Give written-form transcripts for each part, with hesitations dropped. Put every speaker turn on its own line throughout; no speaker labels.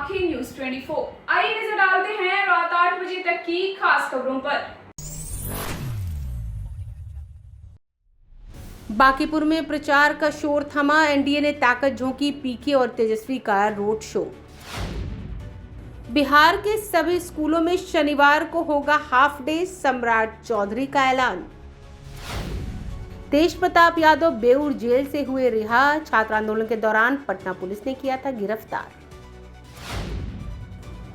आंखें न्यूज 24। आइए नजर डालते हैं रात 8 बजे तक की खास खबरों पर।
बांकीपुर में प्रचार का शोर थमा, एनडीए ने ताकत झोंकी, पीके और तेजस्वी का रोड शो। बिहार के सभी स्कूलों में शनिवार को होगा हाफ डे, सम्राट चौधरी का ऐलान। तेज प्रताप यादव बेऊर जेल से हुए रिहा, छात्र आंदोलन के दौरान पटना पुलिस ने किया था गिरफ्तार।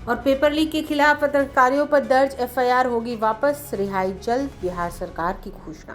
और पेपर लीक के खिलाफ पत्रकारियों पर दर्ज एफआईआर होगी वापस, रिहाई जल्द, बिहार सरकार की घोषणा।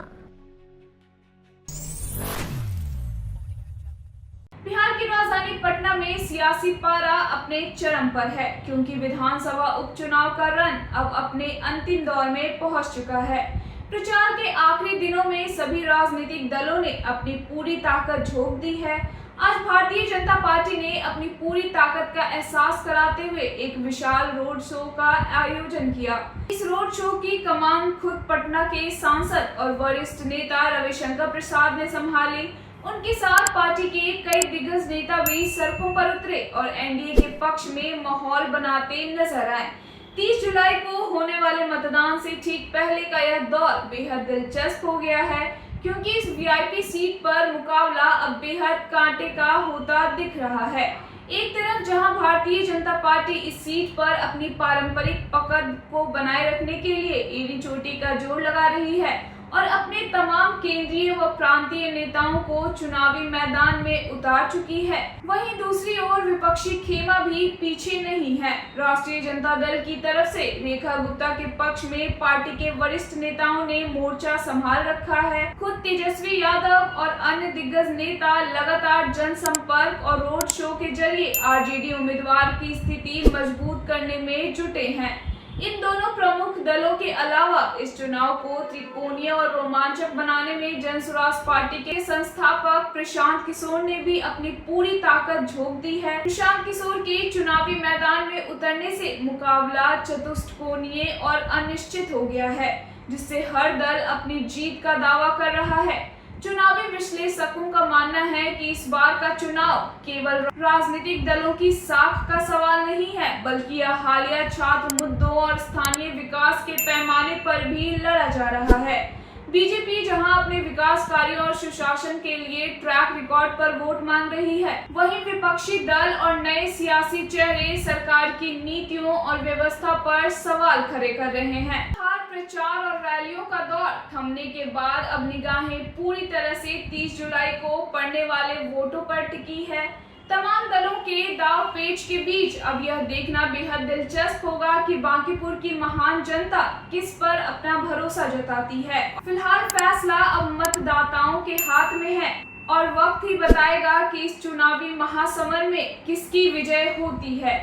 बिहार की राजधानी पटना में सियासी पारा अपने चरम पर है, क्योंकि विधानसभा उपचुनाव का रन अब अपने अंतिम दौर में पहुंच चुका है। प्रचार के आखिरी दिनों में सभी राजनीतिक दलों ने अपनी पूरी ताकत झोंक दी है। आज भारतीय जनता पार्टी ने अपनी पूरी ताकत का एहसास कराते हुए एक विशाल रोड शो का आयोजन किया। इस रोड शो की कमान खुद पटना के सांसद और वरिष्ठ नेता रविशंकर प्रसाद ने संभाली। उनके साथ पार्टी के कई दिग्गज नेता भी सड़कों पर उतरे और एनडीए के पक्ष में माहौल बनाते नजर आए। 30 जुलाई को होने वाले मतदान से ठीक पहले का यह दौर बेहद दिलचस्प हो गया है, क्योंकि इस वीआईपी सीट पर मुकाबला अब बेहद कांटे का होता दिख रहा है। एक तरफ जहां भारतीय जनता पार्टी इस सीट पर अपनी पारंपरिक पकड़ को बनाए रखने के लिए एड़ी चोटी का जोर लगा रही है और अपने तमाम केंद्रीय व प्रांतीय नेताओं को चुनावी मैदान में उतार चुकी है, वहीं दूसरी ओर विपक्षी खेमा भी पीछे नहीं है। राष्ट्रीय जनता दल की तरफ से रेखा गुप्ता के पक्ष में पार्टी के वरिष्ठ नेताओं ने मोर्चा संभाल रखा है। खुद तेजस्वी यादव और अन्य दिग्गज नेता लगातार जनसंपर्क और रोड शो के जरिए आरजेडी उम्मीदवार की स्थिति मजबूत करने में जुटे हैं। इन दोनों प्रमुख दलों के अलावा इस चुनाव को त्रिकोणीय और रोमांचक बनाने में जन स्वराज पार्टी के संस्थापक प्रशांत किशोर ने भी अपनी पूरी ताकत झोंक दी है। प्रशांत किशोर के चुनावी मैदान में उतरने से मुकाबला चतुष्कोणीय और अनिश्चित हो गया है, जिससे हर दल अपनी जीत का दावा कर रहा है। चुनावी विश्लेषकों का मानना है कि इस बार का चुनाव केवल राजनीतिक दलों की साख का सवाल नहीं है, बल्कि यह हालिया छात्र मुद्दों और स्थानीय विकास के पैमाने पर भी लड़ा जा रहा है। बीजेपी जहां अपने विकास कार्यों और सुशासन के लिए ट्रैक रिकॉर्ड पर वोट मांग रही है, वहीं विपक्षी दल और नए सियासी चेहरे सरकार की नीतियों और व्यवस्था पर सवाल खड़े कर रहे हैं। प्रचार और रैलियों का दौर थमने के बाद अब निगाहें पूरी तरह से 30 जुलाई को पड़ने वाले वोटों पर टिकी है। तमाम दलों के दाव पेच के बीच अब यह देखना बेहद दिलचस्प होगा कि बांकीपुर की महान जनता किस पर अपना भरोसा जताती है। फिलहाल फैसला अब मतदाताओं के हाथ में है और वक्त ही बताएगा कि इस चुनावी महासमर में किसकी विजय होती है।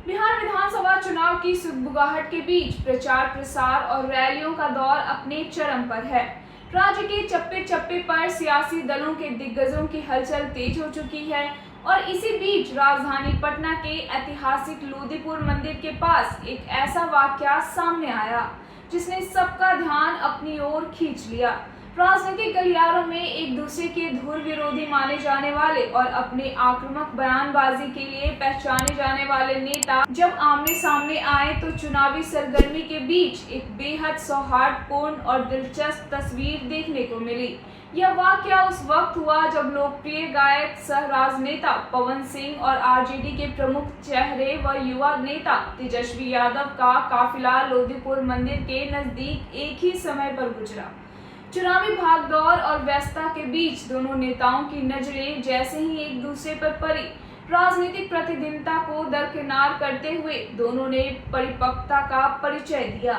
बिहार विधानसभा चुनाव की सुगबुगाहट के बीच प्रचार प्रसार और रैलियों का दौर अपने चरम पर है। राज्य के चप्पे चप्पे पर सियासी दलों के दिग्गजों की हलचल तेज हो चुकी है और इसी बीच राजधानी पटना के ऐतिहासिक लोदीपुर मंदिर के पास एक ऐसा वाकया सामने आया जिसने सबका ध्यान अपनी ओर खींच लिया। राजनीतिक गलियारों में एक दूसरे के धुर विरोधी माने जाने वाले और अपने आक्रामक बयानबाजी के लिए पहचाने जाने वाले नेता जब आमने सामने आए तो चुनावी सरगर्मी के बीच एक बेहद सौहार्दपूर्ण और दिलचस्प तस्वीर देखने को मिली। यह वाकया उस वक्त हुआ जब लोकप्रिय गायक सह राजनेता पवन सिंह और आरजेडी के प्रमुख चेहरे व युवा नेता तेजस्वी यादव का काफिला लोदीपुर मंदिर के नजदीक एक ही समय पर गुजरा। चुनावी भागदौड़ और व्यस्तता के बीच दोनों नेताओं की नजरें जैसे ही एक दूसरे पर पड़ी, राजनीतिक प्रतिद्वंदिता को दरकिनार करते हुए दोनों ने परिपक्वता का परिचय दिया।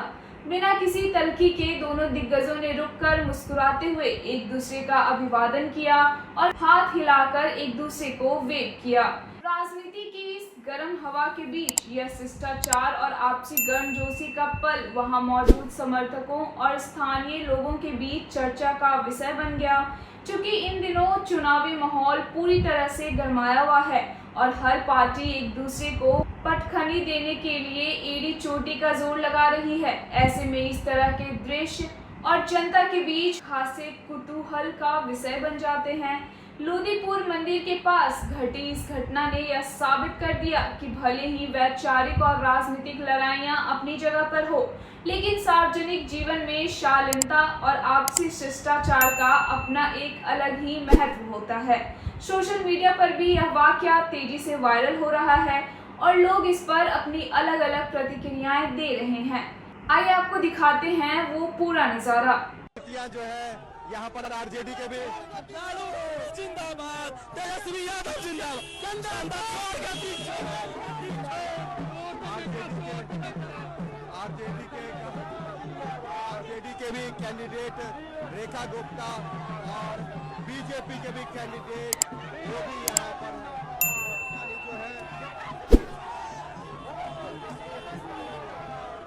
बिना किसी तल्खी के दोनों दिग्गजों ने रुककर मुस्कुराते हुए एक दूसरे का अभिवादन किया और हाथ हिलाकर एक दूसरे को वेव किया। राजनीति की इस गर्म हवा के बीच यह शिष्टाचार और आपसी गर्मजोशी का पल वहां मौजूद समर्थकों और स्थानीय लोगों के बीच चर्चा का विषय बन गया। चूंकि इन दिनों चुनावी माहौल पूरी तरह से गरमाया हुआ है और हर पार्टी एक दूसरे को पटखनी देने के लिए एड़ी चोटी का जोर लगा रही है, ऐसे में इस तरह के दृश्य और जनता के बीच खासे कुतूहल का विषय बन जाते हैं। लोदीपुर मंदिर के पास घटी इस घटना ने यह साबित कर दिया कि भले ही वैचारिक और राजनीतिक लड़ाइयां अपनी जगह पर हो, लेकिन सार्वजनिक जीवन में शालीनता और आपसी शिष्टाचार का अपना एक अलग ही महत्व होता है। सोशल मीडिया पर भी यह वाकया तेजी से वायरल हो रहा है और लोग इस पर अपनी अलग अलग प्रतिक्रियाएं दे रहे हैं। आइए आपको दिखाते हैं वो पूरा नजारा।
जो है यहाँ पर आरजेडी के भी जिंदाबाद, तेजस्वी यादव जिंदाबाद, आरजेडी के भी कैंडिडेट रेखा गुप्ता और बीजेपी के भी कैंडिडेट जो भी यहाँ पर जो है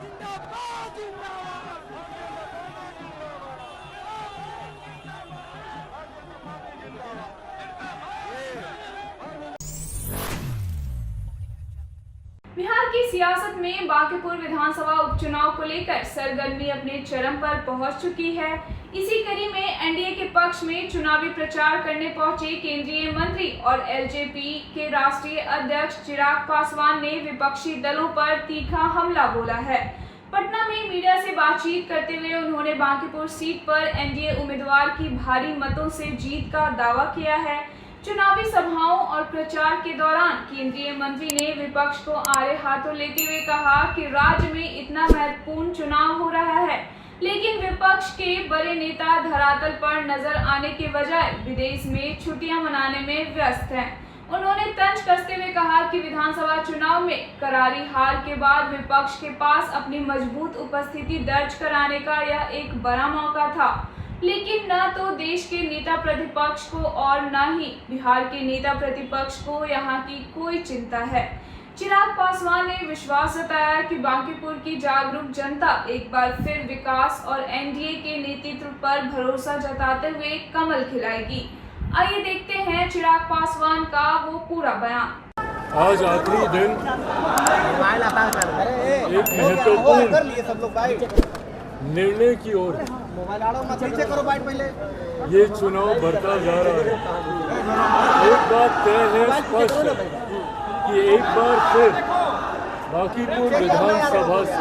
जिंदाबाद
बिहार की सियासत में बांकीपुर विधानसभा उपचुनाव को लेकर सरगर्मी अपने चरम पर पहुंच चुकी है। इसी कड़ी में एनडीए के पक्ष में चुनावी प्रचार करने पहुंचे केंद्रीय मंत्री और एलजेपी के राष्ट्रीय अध्यक्ष चिराग पासवान ने विपक्षी दलों पर तीखा हमला बोला है। पटना में मीडिया से बातचीत करते हुए उन्होंने बांकीपुर सीट पर एनडीए उम्मीदवार की भारी मतों से जीत का दावा किया है। चुनावी सभाओं और प्रचार के दौरान केंद्रीय मंत्री ने विपक्ष को आड़े हाथों लेते हुए कहा कि राज्य में इतना महत्वपूर्ण चुनाव हो रहा है, लेकिन विपक्ष के बड़े नेता धरातल पर नजर आने के बजाय विदेश में छुट्टियां मनाने में व्यस्त हैं। उन्होंने तंज कसते हुए कहा कि विधानसभा चुनाव में करारी हार के बाद विपक्ष के पास अपनी मजबूत उपस्थिति दर्ज कराने का यह एक बड़ा मौका था, लेकिन न तो देश के नेता प्रतिपक्ष को और न ही बिहार के नेता प्रतिपक्ष को यहाँ की कोई चिंता है। चिराग पासवान ने विश्वास जताया कि बांकीपुर की जागरूक जनता एक बार फिर विकास और एनडीए के नेतृत्व पर भरोसा जताते हुए कमल खिलाएगी। आइए देखते हैं चिराग पासवान का वो पूरा बयान।
आज आखिरी दिन एक महत्वपूर्ण निर्णय की ओर ये चुनाव बढ़ता जा रहा है। एक बात तय है स्पष्ट कि एक बार फिर बांकीपुर विधानसभा से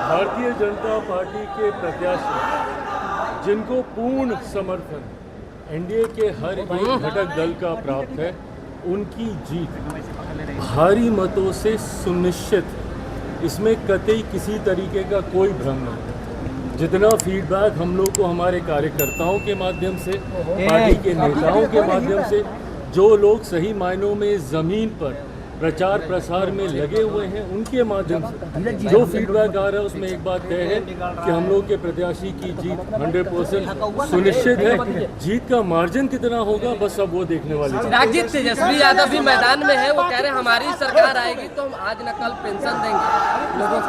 भारतीय जनता पार्टी के प्रत्याशी जिनको पूर्ण समर्थन एनडीए के हर एक घटक दल का प्राप्त है, उनकी जीत भारी मतों से सुनिश्चित। इसमें कतई किसी तरीके का कोई भ्रम नहीं। जितना फीडबैक हम लोग को हमारे कार्यकर्ताओं के माध्यम से, पार्टी के नेताओं के माध्यम से, जो लोग सही मायनों में ज़मीन पर प्रचार प्रसार में लगे हुए हैं, उनके माध्यम से जो फीडबैक आ रहा है, उसमें एक बात तय है कि हम लोग के प्रत्याशी की जीत 100% सुनिश्चित है। जीत का मार्जिन कितना होगा, बस अब वो देखने वाले।
राजजीत तेजस्वी यादव भी मैदान में है, वो कह रहे हैं हमारी सरकार आएगी तो हम आज न कल पेंशन देंगे लोगों को।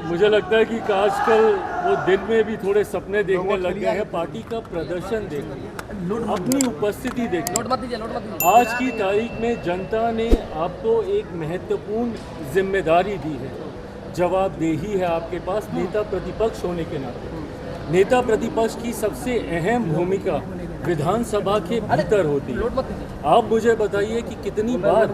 मुझे लगता है कि आजकल वो दिन में भी थोड़े सपने देखने लग गए हैं। पार्टी का प्रदर्शन देखिए, अपनी उपस्थिति देखिए। आज की तारीख में जनता ने आपको एक महत्वपूर्ण जिम्मेदारी दी है, जवाबदेही है आपके पास नेता प्रतिपक्ष होने के नाते। नेता प्रतिपक्ष की सबसे अहम भूमिका विधानसभा के भीतर होती है। आप मुझे बताइए कि कितनी बार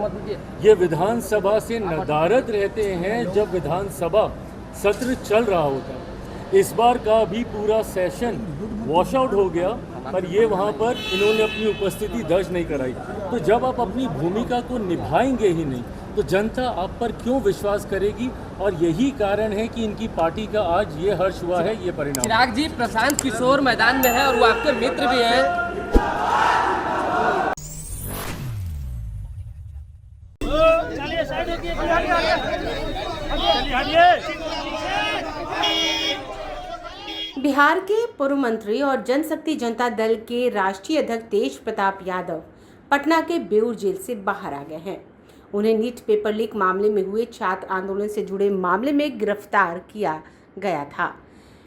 ये विधानसभा से नदारद रहते हैं जब विधानसभा सत्र चल रहा होता है। इस बार का भी पूरा सेशन वॉश आउट हो गया, पर ये वहाँ पर इन्होंने अपनी उपस्थिति दर्ज नहीं कराई। तो जब आप अपनी भूमिका को निभाएंगे ही नहीं, तो जनता आप पर क्यों विश्वास करेगी? और यही कारण है कि इनकी पार्टी का आज ये हर्ष हुआ है, ये परिणाम।
चिराग जी, प्रशांत किशोर मैदान में है और वो आपके मित्र भी हैं।
बिहार के पूर्व मंत्री और जनशक्ति जनता दल के राष्ट्रीय अध्यक्ष तेज प्रताप यादव पटना के बेऊर जेल से बाहर आ गए हैं। उन्हें नीट पेपर लीक मामले में हुए छात्र आंदोलन से जुड़े मामले में गिरफ्तार किया गया था।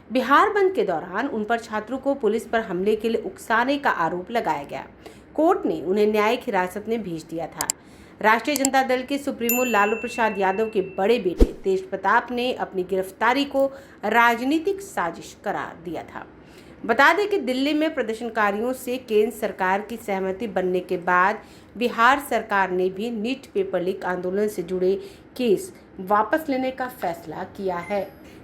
बिहार बंद के दौरान उन पर छात्रों को पुलिस पर हमले के लिए उकसाने का आरोप लगाया गया। कोर्ट ने उन्हें न्यायिक हिरासत में भेज दिया था। राष्ट्रीय जनता दल के सुप्रीमो लालू प्रसाद यादव के बड़े बेटे तेज प्रताप ने अपनी गिरफ्तारी को राजनीतिक साजिश करार दिया था। बता दें कि दिल्ली में प्रदर्शनकारियों से केंद्र सरकार की सहमति बनने के बाद बिहार सरकार ने भी नीट पेपर लीक आंदोलन से जुड़े केस वापस लेने का फैसला किया है।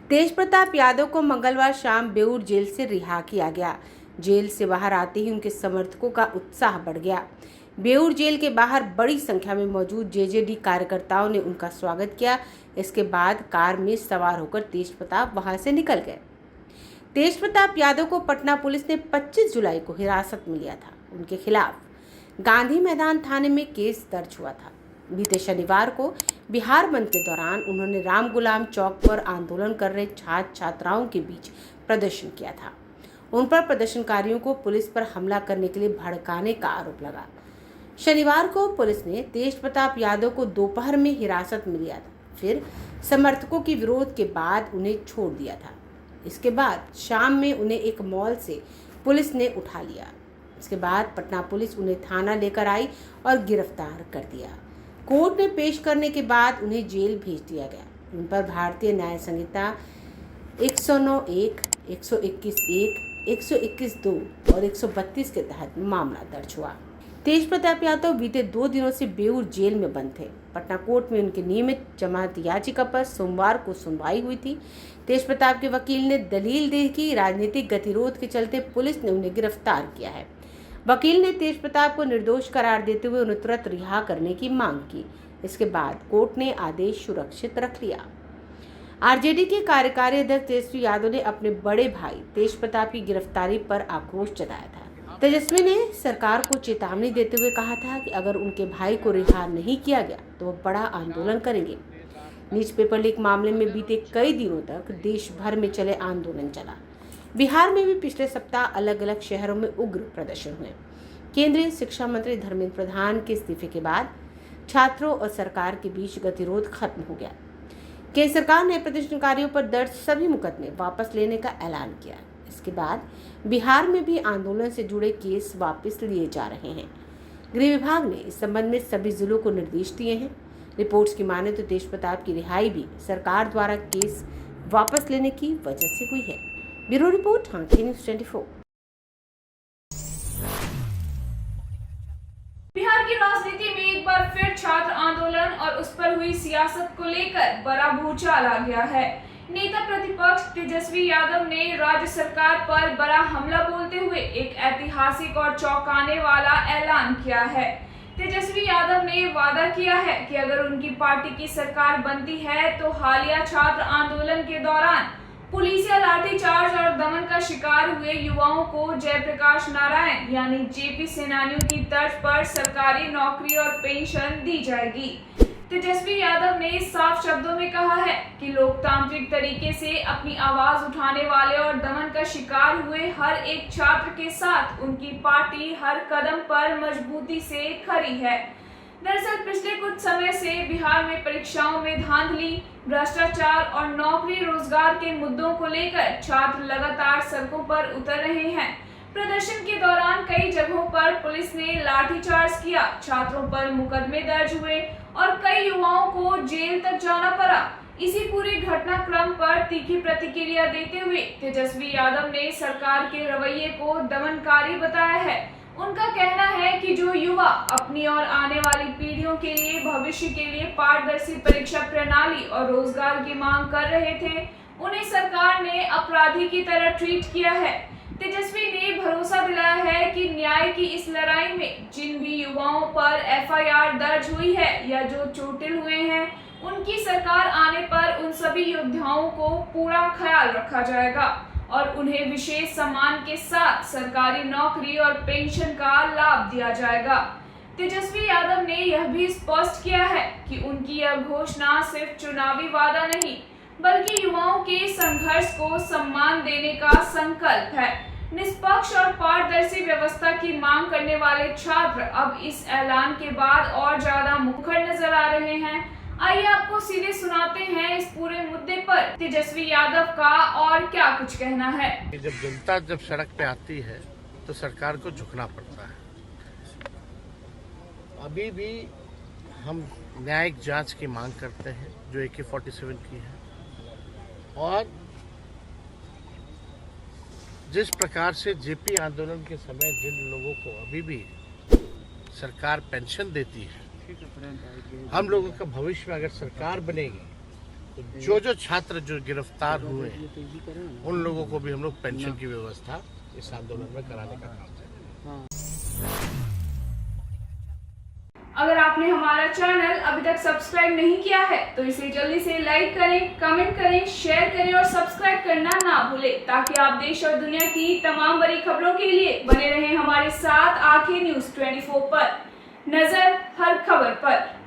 तेज प्रताप यादव को मंगलवार शाम बेऊर जेल से रिहा किया गया। जेल से बाहर आते ही उनके समर्थकों का उत्साह बढ़ गया। बेऊर जेल के बाहर बड़ी संख्या में मौजूद जेजेडी कार्यकर्ताओं ने उनका स्वागत किया। इसके बाद कार में सवार होकर तेज प्रताप वहां से निकल गए। तेज प्रताप यादव को पटना पुलिस ने 25 जुलाई को हिरासत में लिया था। उनके खिलाफ गांधी मैदान थाने में केस दर्ज हुआ था। बीते शनिवार को बिहार बंद के दौरान उन्होंने राम गुलाम चौक पर आंदोलन कर रहे छात्र छात्राओं के बीच प्रदर्शन किया था। उन पर प्रदर्शनकारियों को पुलिस पर हमला करने के लिए भड़काने का आरोप लगा। शनिवार को पुलिस ने तेज प्रताप यादव को दोपहर में हिरासत में लिया था। फिर समर्थकों के विरोध के बाद उन्हें छोड़ दिया था। इसके बाद शाम में उन्हें एक मॉल से पुलिस ने उठा लिया। इसके बाद पटना पुलिस उन्हें थाना लेकर आई और गिरफ्तार कर दिया। कोर्ट में पेश करने के बाद उन्हें जेल भेज दिया गया। उन पर भारतीय न्याय संहिता 109(1), 121(1), 121(2) और 132 के तहत मामला दर्ज हुआ। तेज प्रताप यादव बीते 2 दिनों से बेऊर जेल में बंद थे। पटना कोर्ट में उनकी नियमित जमानत याचिका पर सोमवार को सुनवाई हुई थी। तेज प्रताप के वकील ने दलील दी कि राजनीतिक गतिरोध के चलते पुलिस ने उन्हें गिरफ्तार किया है। वकील ने तेज प्रताप को निर्दोष करार देते हुए उन्हें तुरंत रिहा करने की मांग की। इसके बाद कोर्ट ने आदेश सुरक्षित रख लिया। आरजेडी के कार्यकारी अध्यक्ष तेजस्वी यादव ने अपने बड़े भाई तेज प्रताप की गिरफ्तारी पर आक्रोश जताया था। तेजस्वी ने सरकार को चेतावनी देते हुए कहा था कि अगर उनके भाई को रिहा नहीं किया गया तो वो बड़ा आंदोलन करेंगे। नीट पेपर लीक मामले में बीते कई दिनों तक देश भर में चले आंदोलन चला। बिहार में भी पिछले सप्ताह अलग अलग शहरों में उग्र प्रदर्शन हुए। केंद्रीय शिक्षा मंत्री धर्मेंद्र प्रधान के इस्तीफे के बाद छात्रों और सरकार के बीच गतिरोध खत्म हो गया। केंद्र सरकार ने प्रदर्शनकारियों पर दर्ज सभी मुकदमे वापस लेने का ऐलान किया। इसके बाद बिहार में भी आंदोलन से जुड़े केस वापस लिए जा रहे हैं। गृह विभाग ने इस संबंध में सभी जिलों को निर्देश दिए हैं। रिपोर्ट्स की माने तो तेज प्रताप की रिहाई भी सरकार द्वारा केस वापस लेने की वजह से हुई है। Bureau report, hockey news 24।
Bihar की राजनीति में एक बार फिर छात्र आंदोलन और उस पर हुई सियासत को लेकर बड़ा भूचाल आ गया है। नेता प्रतिपक्ष तेजस्वी यादव ने राज्य सरकार पर बड़ा हमला बोलते हुए एक ऐतिहासिक और चौंकाने वाला ऐलान किया है। तेजस्वी यादव ने वादा किया है कि अगर उनकी पार्टी की सरकार बनती है तो हालिया छात्र आंदोलन के दौरान पुलिसिया लाठीचार्ज और दमन का शिकार हुए युवाओं को जयप्रकाश नारायण यानी जेपी सेनानियों की तर्ज पर सरकारी नौकरी और पेंशन दी जाएगी। तेजस्वी यादव ने साफ शब्दों में कहा है कि लोकतांत्रिक तरीके से अपनी आवाज उठाने वाले और दमन का शिकार हुए हर एक छात्र के साथ उनकी पार्टी हर कदम पर मजबूती से खड़ी है। दरअसल पिछले कुछ समय से बिहार में परीक्षाओं में धांधली, भ्रष्टाचार और नौकरी रोजगार के मुद्दों को लेकर छात्र लगातार सड़कों पर उतर रहे हैं। प्रदर्शन के दौरान कई जगहों पर पुलिस ने लाठीचार्ज किया, छात्रों पर मुकदमे दर्ज हुए और कई युवाओं को जेल तक जाना पड़ा। इसी पूरे घटनाक्रम पर तीखी प्रतिक्रिया देते हुए तेजस्वी यादव ने सरकार के रवैये को दमनकारी बताया है। उनका कहना है कि जो युवा अपनी और आने वाली पीढ़ियों के लिए भविष्य के लिए पारदर्शी परीक्षा प्रणाली और रोजगार की मांग कर रहे थे, उन्हें सरकार ने अपराधी की तरह ट्रीट किया है। तेजस्वी ने भरोसा दिलाया है कि न्याय की इस लड़ाई में जिन भी युवाओं पर एफआईआर दर्ज हुई है या जो चोटिल हुए हैं, उनकी सरकार आने पर उन सभी योद्धाओं को पूरा ख्याल रखा जाएगा और उन्हें विशेष सम्मान के साथ सरकारी नौकरी और पेंशन का लाभ दिया जाएगा। तेजस्वी यादव ने यह भी स्पष्ट किया है कि उनकी यह घोषणा सिर्फ चुनावी वादा नहीं बल्कि युवाओं के संघर्ष को सम्मान देने का संकल्प है। निष्पक्ष और पारदर्शी व्यवस्था की मांग करने वाले छात्र अब इस ऐलान के बाद और ज्यादा मुखर नजर आ रहे हैं। आइए आपको सीधे सुनाते हैं इस पूरे मुद्दे पर तेजस्वी यादव का और क्या कुछ कहना है।
जब जनता जब सड़क पे आती है तो सरकार को झुकना पड़ता है। अभी भी हम न्यायिक जांच की मांग करते हैं जो AK-47 की है और जिस प्रकार से जेपी आंदोलन के समय जिन लोगों को अभी भी सरकार पेंशन देती है, हम लोगों का भविष्य में अगर सरकार बनेगी तो जो छात्र जो गिरफ्तार हुए हैं उन लोगों को भी हम लोग पेंशन की व्यवस्था इस आंदोलन में कराने का काम करेंगे।
अगर आपने हमारा चैनल अभी तक सब्सक्राइब नहीं किया है तो इसे जल्दी से लाइक करें, कमेंट करें, शेयर करें और सब्सक्राइब करना ना भूलें ताकि आप देश और दुनिया की तमाम बड़ी खबरों के लिए बने रहें हमारे साथ। आंखें न्यूज़ 24 पर, नजर हर खबर पर।